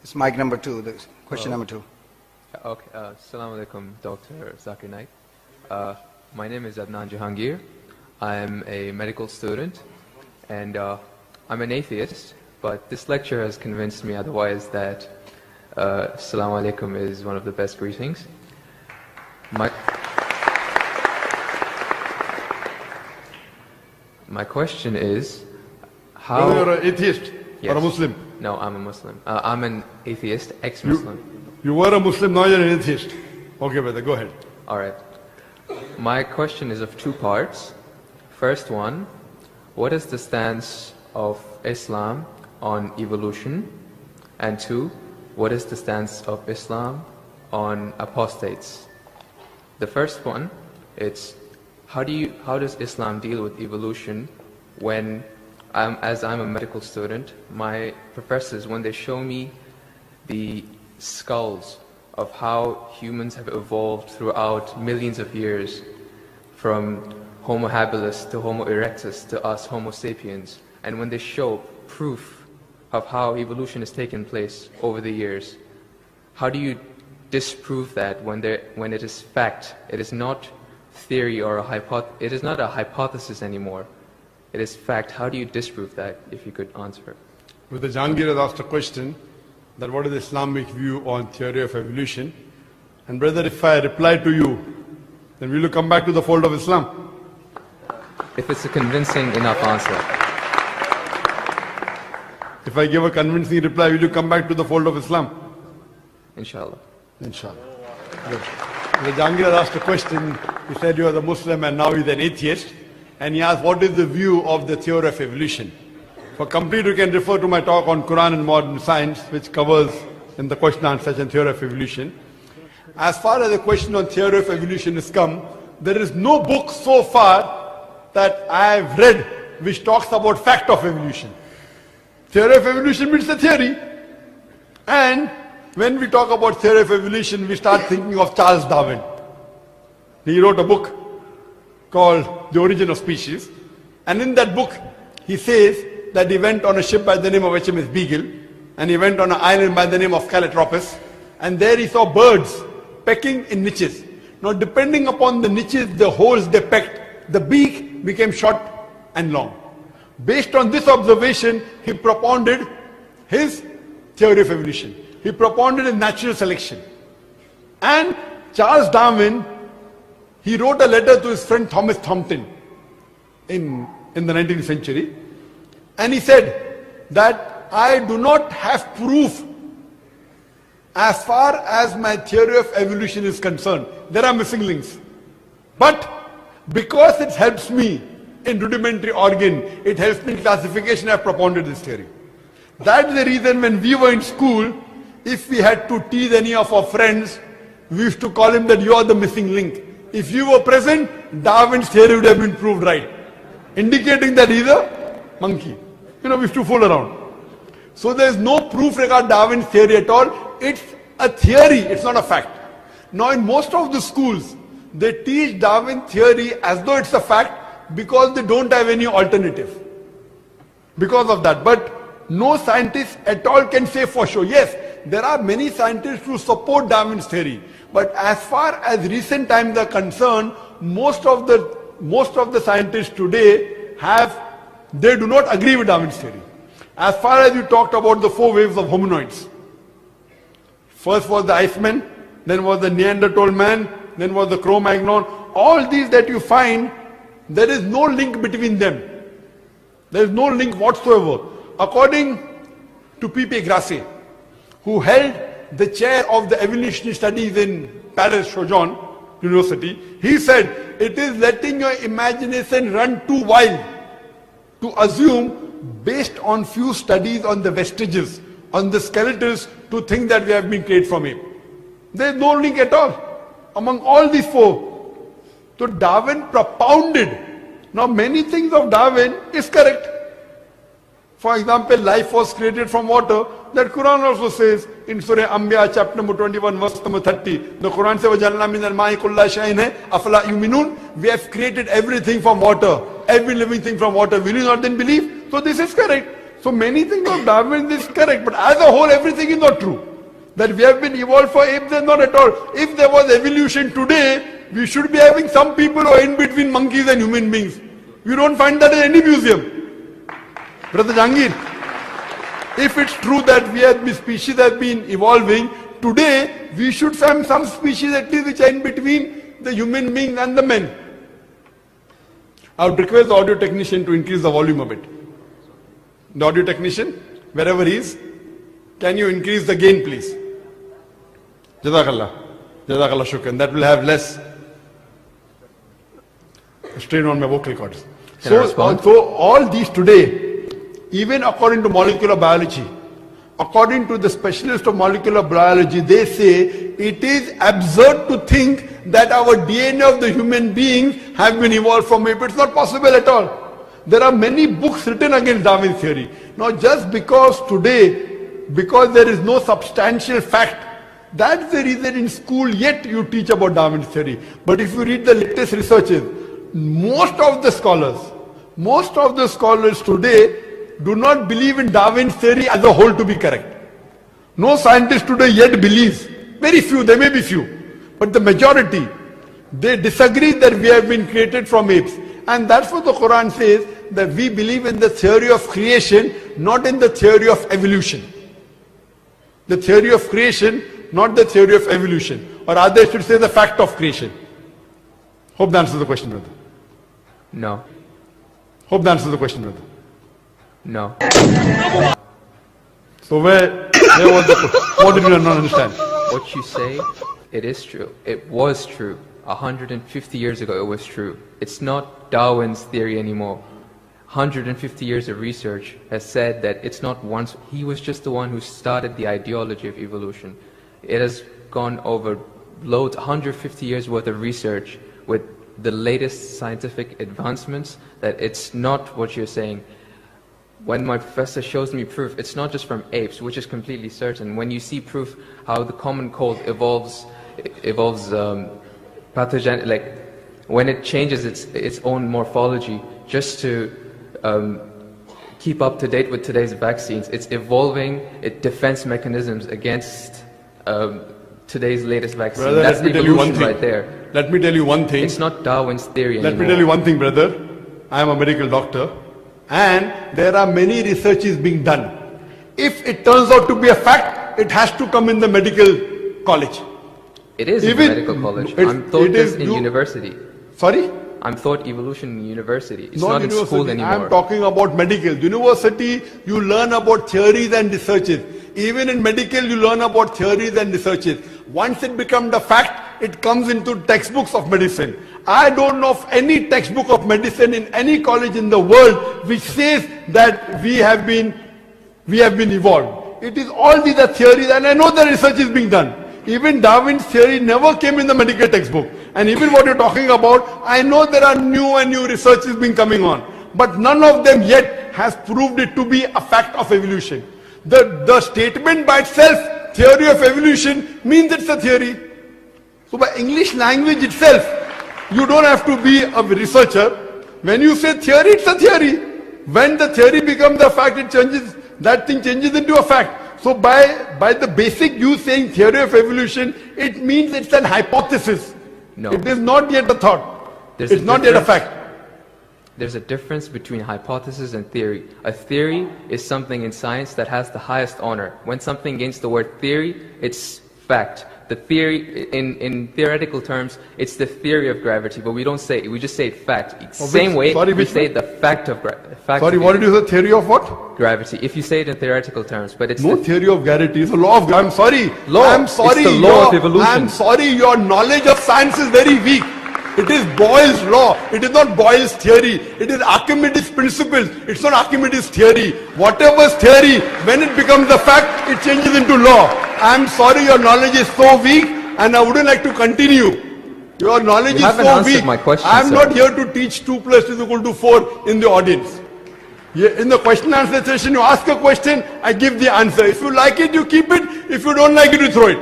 It's mic number 2, question number 2. Okay, Assalamu alaikum, Dr. Zakir Naik. My name is Adnan Jahangir. I'm a medical student, and I'm an atheist, but this lecture has convinced me otherwise that Assalamu alaikum is one of the best greetings. My question is, how... Whether you're an atheist or a Muslim? No, I'm a Muslim. I'm an atheist, ex-Muslim. You were a Muslim, now you're an atheist. Okay, brother, go ahead. All right. My question is of 2 parts. First one, what is the stance of Islam on evolution? And 2, what is the stance of Islam on apostates? The first one, it's how does Islam deal with evolution when, as I'm a medical student, my professors, when they show me the skulls of how humans have evolved throughout millions of years, from Homo habilis to Homo erectus to us Homo sapiens, and when they show proof of how evolution has taken place over the years, how do you disprove that when it is fact? It is not theory or it is not a hypothesis anymore. It is fact. How do you disprove that, if you could answer? Brother Jahangir has asked a question that what is the Islamic view on theory of evolution? And brother, if I reply to you, then will you come back to the fold of Islam? If it's a convincing enough answer. If I give a convincing reply, will you come back to the fold of Islam? Inshallah. Inshallah. Good. Brother Jahangir has asked a question. He said you are a Muslim and now he's an atheist. And he asked, what is the view of the theory of evolution? For complete, you can refer to my talk on Quran and modern science, which covers in the question and answer session theory of evolution. As far as the question on theory of evolution is come, there is no book so far that I have read which talks about fact of evolution. Theory of evolution means the theory. And when we talk about theory of evolution, we start thinking of Charles Darwin. He wrote a book called The Origin of Species. And in that book, he says that he went on a ship by the name of HMS Beagle, and he went on an island by the name of Calotropis, and there he saw birds pecking in niches. Now depending upon the niches, the holes they pecked, the beak became short and long. Based on this observation, he propounded his theory of evolution. He propounded a natural selection. And Charles Darwin, he wrote a letter to his friend Thomas Thompson in the 19th century. And he said that I do not have proof as far as my theory of evolution is concerned. There are missing links. But because it helps me in rudimentary organ, it helps me in classification, I have propounded this theory. That's the reason when we were in school, if we had to tease any of our friends, we used to call him that you are the missing link. If you were present, Darwin's theory would have been proved right, indicating that he's a monkey. We used to fool around. So there is no proof regarding Darwin's theory at all. It's a theory, it's not a fact. Now in most of the schools, they teach Darwin theory as though it's a fact because they don't have any alternative. Because of that. But no scientist at all can say for sure. Yes, there are many scientists who support Darwin's theory. But as far as recent times are concerned, most of the scientists today they do not agree with Darwin's theory. As far as you talked about the 4 waves of hominoids. First was the Iceman, then was the Neanderthal man, then was the Cro-Magnon. All these that you find, there is no link between them. There is no link whatsoever. According to P.P. Grassi, who held the chair of the evolutionary studies in Paris Sorbonne University, he said, it is letting your imagination run too wild to assume, based on few studies on the vestiges, on the skeletons, to think that we have been created from ape. There is no link at all among all these 4. So Darwin propounded. Now many things of Darwin is correct. For example, life was created from water. That Quran also says in Surah Anbiya chapter number 21 verse number 30. The Quran says, وَجَعَلْنَا مِنَ الْمَاءِ كُلَّ شَيْءٍ أَفَلَا يُؤْمِنُونَ. We have created everything from water. Every living thing from water. Will you not then believe? So this is correct. So many things of Darwin is correct, but as a whole everything is not true. That we have been evolved for apes is not at all. If there was evolution today, we should be having some people who are in between monkeys and human beings. You don't find that in any museum. Brother Jangir, if it's true that species have been evolving, today we should find some species at least which are in between the human beings and the men. I would request the audio technician to increase the volume a bit. The audio technician, wherever he is, can you increase the gain please? Jazakallah. Jazakallah shukran. That will have less strain on my vocal cords. So all these today, even according to molecular biology, according to the specialists of molecular biology, they say it is absurd to think that our DNA of the human beings have been evolved from ape. It's not possible at all. There are many books written against Darwin's theory. Now just because today, because there is no substantial fact, that's the reason in school yet you teach about Darwin's theory. But if you read the latest researches, most of the scholars today do not believe in Darwin's theory as a whole to be correct. No scientist today yet believes. Very few, there may be few. But the majority, they disagree that we have been created from apes. And that's what the Quran says, that we believe in the theory of creation, not in the theory of evolution. The theory of creation, not the theory of evolution. Or rather I should say the fact of creation. Hope that answers the question, brother. No. Hope that answers the question, brother. No. So where was what did you not understand? What you say, it is true. It was true. 150 years ago it was true. It's not Darwin's theory anymore. 150 years of research has said that it's not once. He was just the one who started the ideology of evolution. It has gone over loads, 150 years worth of research with the latest scientific advancements, that it's not what you're saying. When my professor shows me proof, it's not just from apes, which is completely certain. When you see proof how the common cold evolves pathogen, like when it changes its own morphology just to keep up to date with today's vaccines, it's evolving its defense mechanisms against today's latest vaccine. Brother, that's let me tell you one thing. Right there. Let me tell you one thing. It's not Darwin's theory anymore. Let me tell you one thing, brother. I am a medical doctor, and there are many researches being done. If it turns out to be a fact, it has to come in the medical college. It is in the medical college. I'm taught this in university. Sorry? I'm taught evolution in university. It's not in school anymore. I'm talking about medical. University, you learn about theories and researches. Even in medical, you learn about theories and researches. Once it becomes a fact, it comes into textbooks of medicine. I don't know of any textbook of medicine in any college in the world which says that we have been evolved. It is all these are theories, and I know the research is being done. Even Darwin's theory never came in the medical textbook. And even what you're talking about, I know there are new and new researches being coming on. But none of them yet has proved it to be a fact of evolution. The statement by itself, theory of evolution, means it's a theory. So by English language itself, you don't have to be a researcher. When you say theory, it's a theory. When the theory becomes a fact, it changes, that thing changes into a fact. So by the basic you saying theory of evolution, it means it's an hypothesis. No. It is not yet a thought. It's not yet a fact. There's a difference between hypothesis and theory. A theory is something in science that has the highest honor. When something gains the word theory, it's fact. The theory, in theoretical terms, it's the theory of gravity, but we don't say it, we just say fact. Same way we say the fact of gravity. Sorry, what did you say? Theory of what? Gravity. If you say it in theoretical terms, but it's no theory of gravity. It's a law of gravity. I'm sorry. Law. I'm sorry. It's the law of evolution. I'm sorry. Your knowledge of science is very weak. It is Boyle's law. It is not Boyle's theory. It is Archimedes' principles. It's not Archimedes' theory. Whatever's theory, when it becomes a fact, it changes into law. I'm sorry, your knowledge is so weak, and I wouldn't like to continue. Your knowledge is so weak. My question, I'm not here to teach 2 + 2 = 4 in the audience. In the question and answer session, you ask a question, I give the answer. If you like it, you keep it. If you don't like it, you throw it.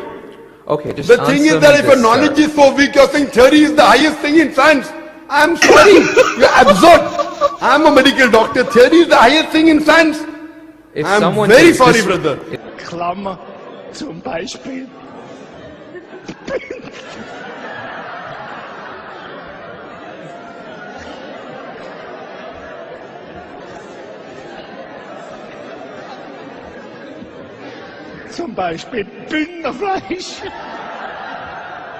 Okay, just the thing is that if your knowledge is so weak, you're saying theory is the highest thing in science. I'm sorry, you're absurd. I'm a medical doctor. Theory is the highest thing in science. If I'm someone very takes sorry, this- brother. Klammer zum Beispiel. Zum Beispiel Bündnerfleisch.